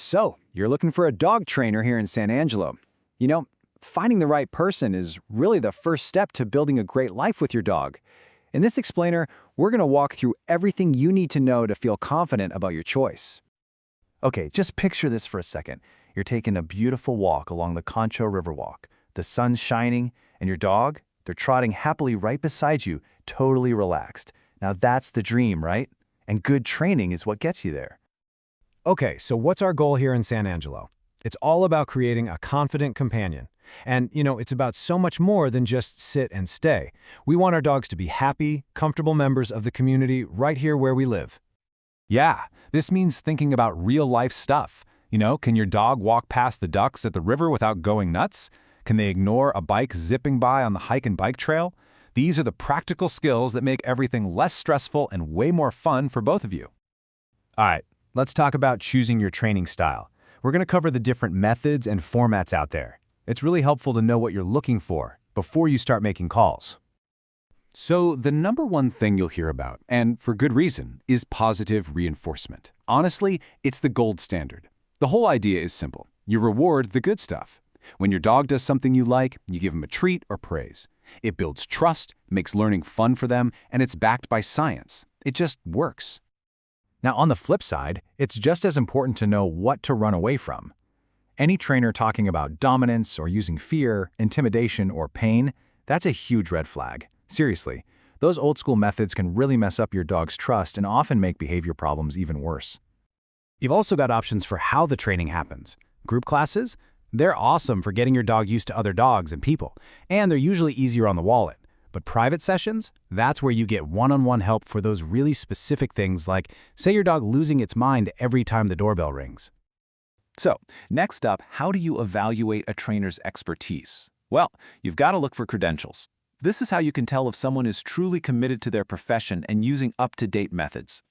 So, you're looking for a dog trainer here in San Angelo. You know, finding the right person is really the first step to building a great life with your dog. In this explainer, we're going to walk through everything you need to know to feel confident about your choice. Okay, just picture this for a second. You're taking a beautiful walk along the Concho Riverwalk. The sun's shining, and your dog, they're trotting happily right beside you, totally relaxed. Now that's the dream, right? And good training is what gets you there. Okay, so what's our goal here in San Angelo? It's all about creating a confident companion. And, it's about so much more than just sit and stay. We want our dogs to be happy, comfortable members of the community right here where we live. Yeah, this means thinking about real-life stuff. Can your dog walk past the ducks at the river without going nuts? Can they ignore a bike zipping by on the hike and bike trail? These are the practical skills that make everything less stressful and way more fun for both of you. All right, let's talk about choosing your training style. We're going to cover the different methods and formats out there. It's really helpful to know what you're looking for before you start making calls. So the number one thing you'll hear about, and for good reason, is positive reinforcement. Honestly, it's the gold standard. The whole idea is simple. You reward the good stuff. When your dog does something you like, you give them a treat or praise. It builds trust, makes learning fun for them, and it's backed by science. It just works. Now, on the flip side, it's just as important to know what to run away from. Any trainer talking about dominance or using fear, intimidation, or pain, that's a huge red flag. Seriously, those old-school methods can really mess up your dog's trust and often make behavior problems even worse. You've also got options for how the training happens. Group classes? They're awesome for getting your dog used to other dogs and people, and they're usually easier on the wallet. But private sessions? That's where you get one-on-one help for those really specific things like, say your dog losing its mind every time the doorbell rings. So, next up, how do you evaluate a trainer's expertise? Well, you've got to look for credentials. This is how you can tell if someone is truly committed to their profession and using up-to-date methods.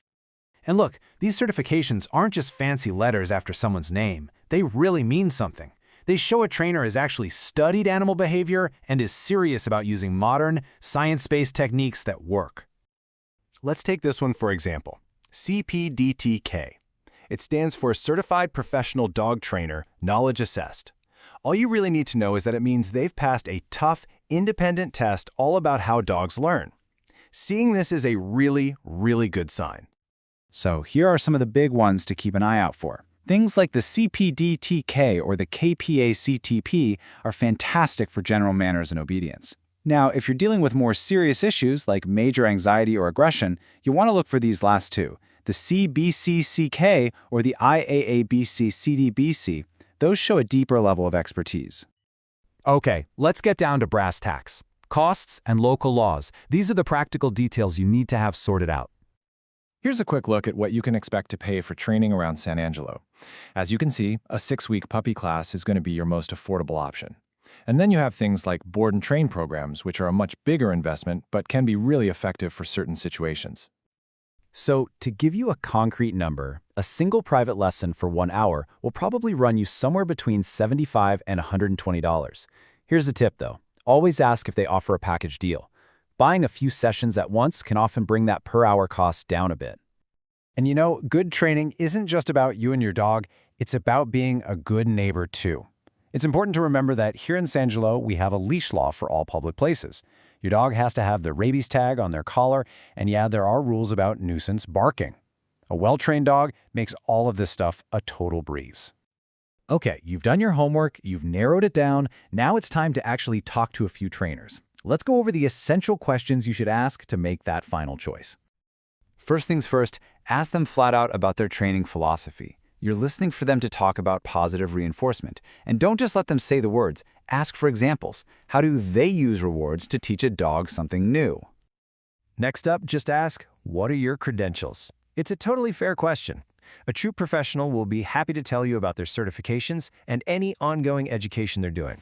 And look, these certifications aren't just fancy letters after someone's name. They really mean something. They show a trainer has actually studied animal behavior and is serious about using modern, science-based techniques that work. Let's take this one for example. CPDTK. It stands for Certified Professional Dog Trainer, Knowledge Assessed. All you really need to know is that it means they've passed a tough, independent test all about how dogs learn. Seeing this is a really, really good sign. So here are some of the big ones to keep an eye out for. Things like the CPDTK or the KPA-CTP are fantastic for general manners and obedience. Now, if you're dealing with more serious issues like major anxiety or aggression, you'll want to look for these last two, the CBCCK or the IAABC-CDBC. Those show a deeper level of expertise. Okay, let's get down to brass tacks. Costs and local laws. These are the practical details you need to have sorted out. Here's a quick look at what you can expect to pay for training around San Angelo. As you can see, a 6-week puppy class is going to be your most affordable option. And then you have things like board and train programs, which are a much bigger investment but can be really effective for certain situations. So, to give you a concrete number, a single private lesson for 1 hour will probably run you somewhere between $75 and $120. Here's a tip though. Always ask if they offer a package deal. Buying a few sessions at once can often bring that per-hour cost down a bit. And good training isn't just about you and your dog, it's about being a good neighbor too. It's important to remember that here in San Angelo, we have a leash law for all public places. Your dog has to have the rabies tag on their collar, and yeah, there are rules about nuisance barking. A well-trained dog makes all of this stuff a total breeze. Okay, you've done your homework, you've narrowed it down, now it's time to actually talk to a few trainers. Let's go over the essential questions you should ask to make that final choice. First things first, ask them flat out about their training philosophy. You're listening for them to talk about positive reinforcement. And don't just let them say the words. Ask for examples. How do they use rewards to teach a dog something new? Next up, just ask, what are your credentials? It's a totally fair question. A true professional will be happy to tell you about their certifications and any ongoing education they're doing.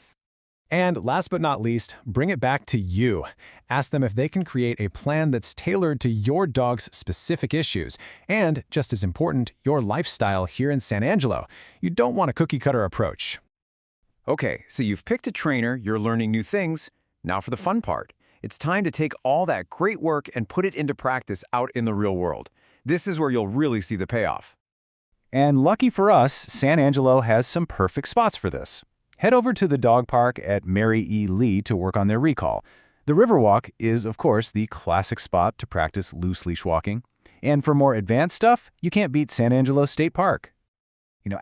And last but not least, bring it back to you. Ask them if they can create a plan that's tailored to your dog's specific issues and, just as important, your lifestyle here in San Angelo. You don't want a cookie-cutter approach. Okay, so you've picked a trainer, you're learning new things. Now for the fun part. It's time to take all that great work and put it into practice out in the real world. This is where you'll really see the payoff. And lucky for us, San Angelo has some perfect spots for this. Head over to the dog park at Mary E. Lee to work on their recall. The Riverwalk is, of course, the classic spot to practice loose leash walking. And for more advanced stuff, you can't beat San Angelo State Park.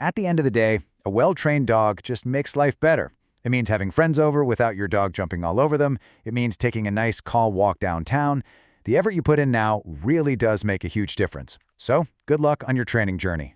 At the end of the day, a well-trained dog just makes life better. It means having friends over without your dog jumping all over them. It means taking a nice, calm walk downtown. The effort you put in now really does make a huge difference. So, good luck on your training journey.